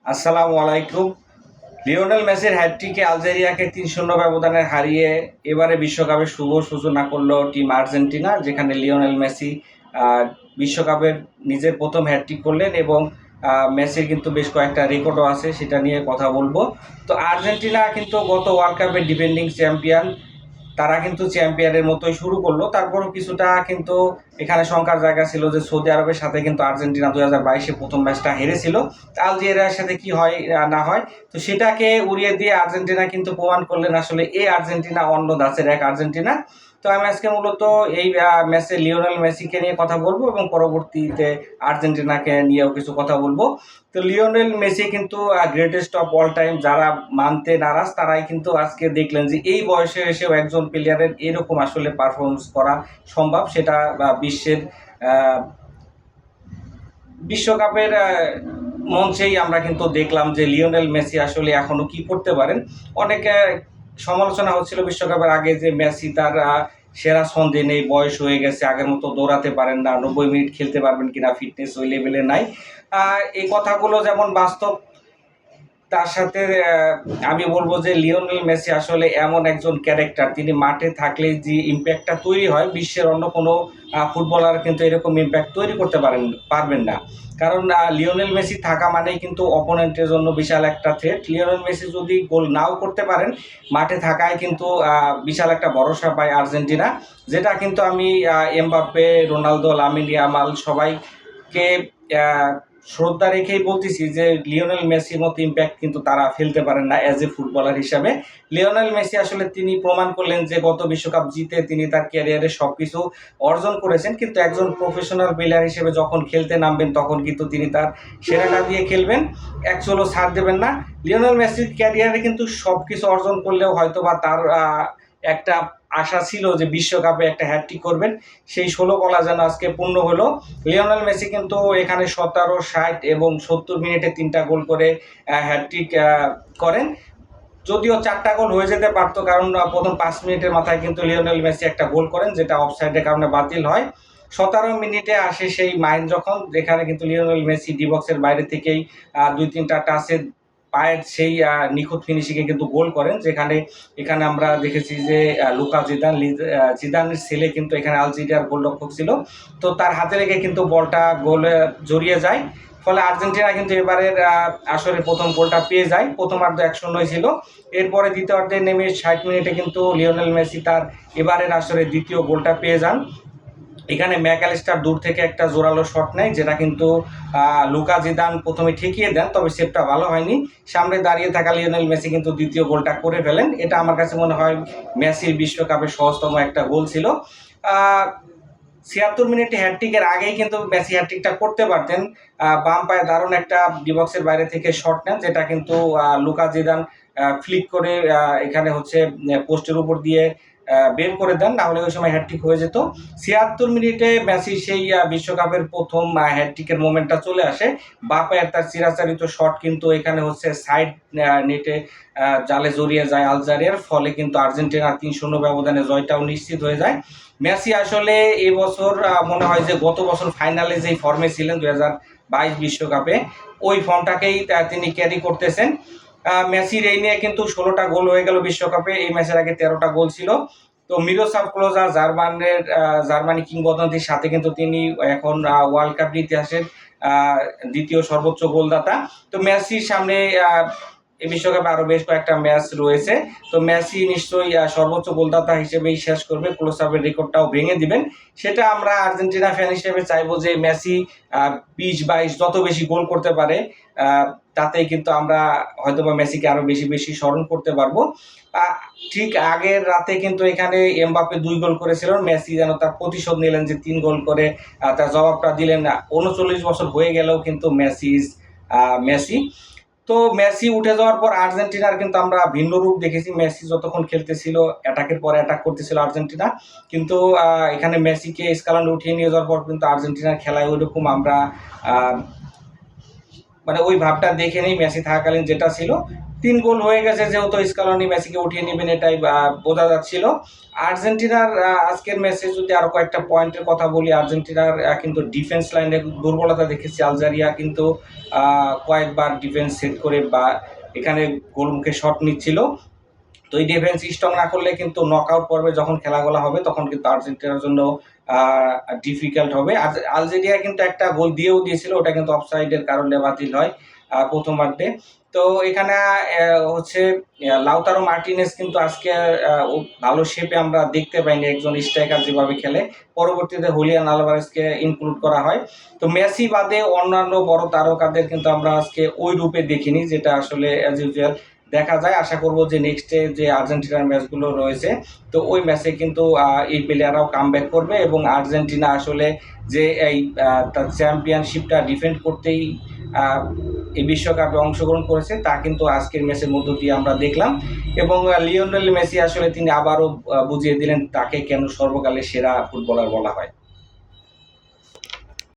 আসসালামু আলাইকুম। লিওনেল মেসির হ্যাটট্রিকে আলজেরিয়াকে ৩-০ ব্যবধানে হারিয়ে এবারে বিশ্বকাপের শুভ সূচনা করলো টিম আর্জেন্টিনা, যেখানে লিওনেল মেসি বিশ্বকাপের নিজের প্রথম হ্যাটট্রিক করলেন এবং মেসির কিন্তু বেশ কয়েকটা রেকর্ডও আছে, সেটা নিয়ে কথা বলবো। তো আর্জেন্টিনা কিন্তু গত ওয়ার্ল্ড কাপের ডিফেন্ডিং চ্যাম্পিয়ন, তারা কিন্তু চ্যাম্পিয়নের মতোই শুরু করলো। তারপরও কিছুটা কিন্তু এখানে শঙ্কার জায়গা ছিল যে সৌদি আরবের সাথে কিন্তু আর্জেন্টিনা 2022-এ প্রথম ম্যাচটা হেরেছিল। আলজেরিয়ার সাথে কি হয় না হয়, তো সেটাকে উড়িয়ে দিয়ে আর্জেন্টিনা কিন্তু প্রমাণ করলেন আসলে এই আর্জেন্টিনা অন্য ধাঁচের এক আর্জেন্টিনা। তো আমি আজকে মূলত এই ম্যাচে লিওনেল মেসিকে নিয়ে কথা বলবো এবং পরবর্তীতে আর্জেন্টিনাকে নিয়েও কিছু কথা বলবো। তো লিওনেল মেসি কিন্তু গ্রেটেস্ট অফ অল টাইম, যারা মানতে নারাজ তারাই কিন্তু আজকে দেখলেন যে এই বয়সে এসেও একজন প্লেয়ারের এরকম আসলে পারফরমেন্স করা সম্ভব। সেটা বিশ্বের বিশ্বকাপের মঞ্চেই আমরা কিন্তু দেখলাম যে লিওনেল মেসি আসলে এখনো কি করতে পারেন। অনেকে সমালোচনা হচ্ছিল বিশ্বকাপের আগে যে মেসি তার সেরা ছন্দে নেই, বয়স হয়ে গেছে, আগের মতো দৌড়াতে পারেন না, 90 মিনিট খেলতে পারবেন কিনা, ফিটনেস ওই লেভেলে নাই। এই কথাগুলো যেমন বাস্তব, তার সাথে আমি বলবো যে লিওনেল মেসি আসলে এমন একজন ক্যারেক্টার, তিনি মাঠে থাকলে যে ইম্প্যাক্টটা তৈরি হয় বিশ্বের অন্য কোনো ফুটবলার কিন্তু এরকম ইম্প্যাক্ট তৈরি করতে পারবেন না। কারণ লিওনেল মেসি থাকা মানেই কিন্তু অপোনেন্টের জন্য বিশাল একটা থ্রেট। লিওনেল মেসি যদি গোল নাও করতে পারেন, মাঠে থাকায় কিন্তু বিশাল একটা ভরসা পায় আর্জেন্টিনা, যেটা কিন্তু আমি এমবাপ্পে, রোনালদো, লামিন ইয়ামাল সবাইকে শ্রদ্ধা রেখেই বলতেছি যে লিওনেল মেসির মতো ইম্প্যাক্ট কিন্তু তারা ফেলতে পারেন না অ্যাজ এ ফুটবলার হিসাবে। লিওনেল মেসি আসলে তিনি প্রমাণ করলেন যে গত বিশ্বকাপ জিতে তিনি তার ক্যারিয়ারে সব কিছু অর্জন করেছেন, কিন্তু একজন প্রফেশনাল প্লেয়ার হিসেবে যখন খেলতে নামবেন তখন কিন্তু তিনি তার সেরাটা দিয়ে খেলবেন, এক চুলো ছাড় দেবেন না। লিওনেল মেসির ক্যারিয়ারে কিন্তু সব কিছু অর্জন করলেও হয়তো বা তার একটা আশা ছিল যে বিশ্বকাপে একটা হ্যাটট্রিক করবেন, সেই 16 কলা যেন আজকে পূর্ণ হলো। লিওনেল মেসি কিন্তু এখানে 17, 60 এবং 70 মিনিটে 3টা গোল করে হ্যাটট্রিক করেন। যদিও 4টা গোল হয়ে যেতে পারতো, কারণ প্রথম 5 মিনিটের মাথায় কিন্তু লিওনেল মেসি একটা গোল করেন, যেটা অফসাইডের কারণে বাতিল হয়। 17 মিনিটে আসে সেই মাইন যখন, যেখানে কিন্তু লিওনেল মেসি ডি বক্সের বাইরে থেকেই 2-3টা টাচে পায়ের সেই নিখুঁত ফিনিশিংয়ে কিন্তু গোল করেন, যেখানে এখানে আমরা দেখেছি যে লুকা জিদানের ছেলে কিন্তু এখানে আলজেরিয়ার গোলরক্ষক ছিল, তো তার হাতে লেগে কিন্তু বলটা গোলে জড়িয়ে যায়। ফলে আর্জেন্টিনা কিন্তু এবারের আসরে প্রথম গোলটা পেয়ে যায়। প্রথমার্ধ 1-0 ছিল। এরপরে দ্বিতীয়ার্ধে নেমে 60 মিনিটে কিন্তু লিওনেল মেসি তার এবারের আসরে দ্বিতীয় গোলটা পেয়ে যান। এখানে ম্যাকঅ্যালিস্টার দূর থেকে একটা জোরালো শট নেয়, যেটা কিন্তু লুকা জিদান প্রথমে ঠেকিয়ে দেন, তবে সেভটা ভালো হয়নি। সামনে দাঁড়িয়ে থাকা লিওনেল মেসি কিন্তু দ্বিতীয় গোলটা করে ফেলেন। এটা আমার কাছে মনে হয় মেসির বিশ্বকাপের সহজতম একটা গোল ছিল। 76 মিনিটে হ্যাটট্রিকের আগেই কিন্তু মেসি হ্যাটট্রিকটা করতে পারতেন। বাম পায়ে দারুণ একটা ডিবক্সের বাইরে থেকে শট নেন, যেটা কিন্তু লুকা জিদান ফ্লিক করে এখানে হচ্ছে পোস্টের উপর দিয়ে বের করে দেন, না হলে ওই সময় হ্যাটট্রিক হয়ে যেত। 76 মিনিটে মেসি সেই বিশ্বকাপের প্রথম হ্যাটট্রিকের মোমেন্টটা চলে আসে। বাঁ পায়ের তার চিরাচরিত শট কিন্তু এখানে হচ্ছে সাইড নেটে জালে জড়িয়ে যায় আলজেরিয়ার, ফলে কিন্তু আর্জেন্টিনা 3-0 ব্যবধানে জয়টাও নিশ্চিত হয়ে যায়। মেসি আসলে এবছর মনে হয় যে গত বছর ফাইনালে যেই ফর্মে ছিলেন 2022 বিশ্বকাপে, ওই ফর্মটাকেই তিনি ক্যারি করতেছেন। মেসির এই নিয়ে কিন্তু 16টা গোল হয়ে গেল বিশ্বকাপে, এই ম্যাচের আগে 13টা গোল ছিল। তো মিরোস্লাভ ক্লোজা জার্মানি কিংবদন্তির সাথে কিন্তু তিনি এখন ওয়ার্ল্ড কাপ ইতিহাসের দ্বিতীয় সর্বোচ্চ গোলদাতা। তো মেসির সামনে এই বিশ্বকাপে আরো বেশ কয়েকটা ম্যাচ রয়েছে, তো মেসি নিশ্চয়ই সর্বোচ্চ গোলদাতা হিসেবেই শেষ করবে, ক্লোজআপের রেকর্ডটাও ভেঙে দিবেন। সেটা আমরা আর্জেন্টিনা ফ্যান হিসেবে চাইবো যে মেসি 20-22 যত বেশি গোল করতে পারে, তাতেই কিন্তু আমরা হয়তোবা মেসিকে আরো বেশি বেশি স্মরণ করতে পারবো। ঠিক আগের রাতে কিন্তু এখানে এমবাপ্পে 2 গোল করেছিলেন, মেসি যেন তার প্রতিশোধ নিলেন যে 3 গোল করে তার জবাবটা দিলেন না। 39 বছর হয়ে গেলেও কিন্তু মেসি। তো মেসি উঠে যাওয়ার পর আর্জেন্টিনার কিন্তু আমরা ভিন্ন রূপ দেখেছি। মেসি যতক্ষণ খেলতেছিল অ্যাটাকের পরে অ্যাটাক করতেছিল আর্জেন্টিনা, কিন্তু এখানে মেসিকে স্কালানে উঠিয়ে নিয়ে যাওয়ার পর কিন্তু আর্জেন্টিনার খেলায় ওইরকম আমরা মানে ওই ভাবটা দেখে নেই মেসি থাকাকালীন যেটা ছিল। 3 গোল হয়ে গেছে, যেহেতু স্কালোনি মেসিকে উঠিয়ে নেবেন এটাই বোঝা যাচ্ছিল। আর্জেন্টিনার আজকের ম্যাচে যদি আরো কয়েকটা পয়েন্টের কথা বলি, আর্জেন্টিনার কিন্তু ডিফেন্স লাইনে দুর্বলতা দেখেছি। আলজেরিয়া কিন্তু কয়েকবার ডিফেন্স সেট করে বা এখানে গোলমুখে শট নিচ্ছিল। তো এই ডিফেন্স স্ট্রং না করলে কিন্তু নকআউট পর্বে যখন খেলাগুলো হবে তখন কিন্তু আর্জেন্টিনার জন্য ডিফিকাল্ট হবে। আলজেরিয়া কিন্তু একটা গোল দিয়েও দিয়েছিল, ওটা কিন্তু অফসাইডের কারণে বাতিল হয় প্রথমার্ধে। তো এখানে হচ্ছে লাউতারো মার্টিনেজ কিন্তু আজকে ভালো শেপে আমরা দেখতে পাইনি, একজন স্ট্রাইকার যেভাবে খেলে। পরবর্তীতে হুলিয়ান আলভারেজকে ইনক্লুড করা হয়। তো মেসি বাদে অন্যান্য বড় তারকাদের কিন্তু আমরা আজকে ওই রূপে দেখিনি, যেটা আসলে অ্যাজ ইউজুয়াল দেখা যায়। আশা করব যে নেক্সটে যে আর্জেন্টিনার ম্যাচগুলো রয়েছে তো ওই ম্যাচে কিন্তু এই প্লেয়াররাও কামব্যাক করবে এবং আর্জেন্টিনা আসলে যে এই তার চ্যাম্পিয়নশিপটা ডিফেন্ড করতেই এই বিশ্বকাপে অংশগ্রহণ করেছে তা কিন্তু আজকের ম্যাচের মধ্য দিয়ে আমরা দেখলাম। এবং লিওনেল মেসি আসলে তিনি আবারও বুঝিয়ে দিলেন তাকে কেন সর্বকালের সেরা ফুটবলার বলা হয়।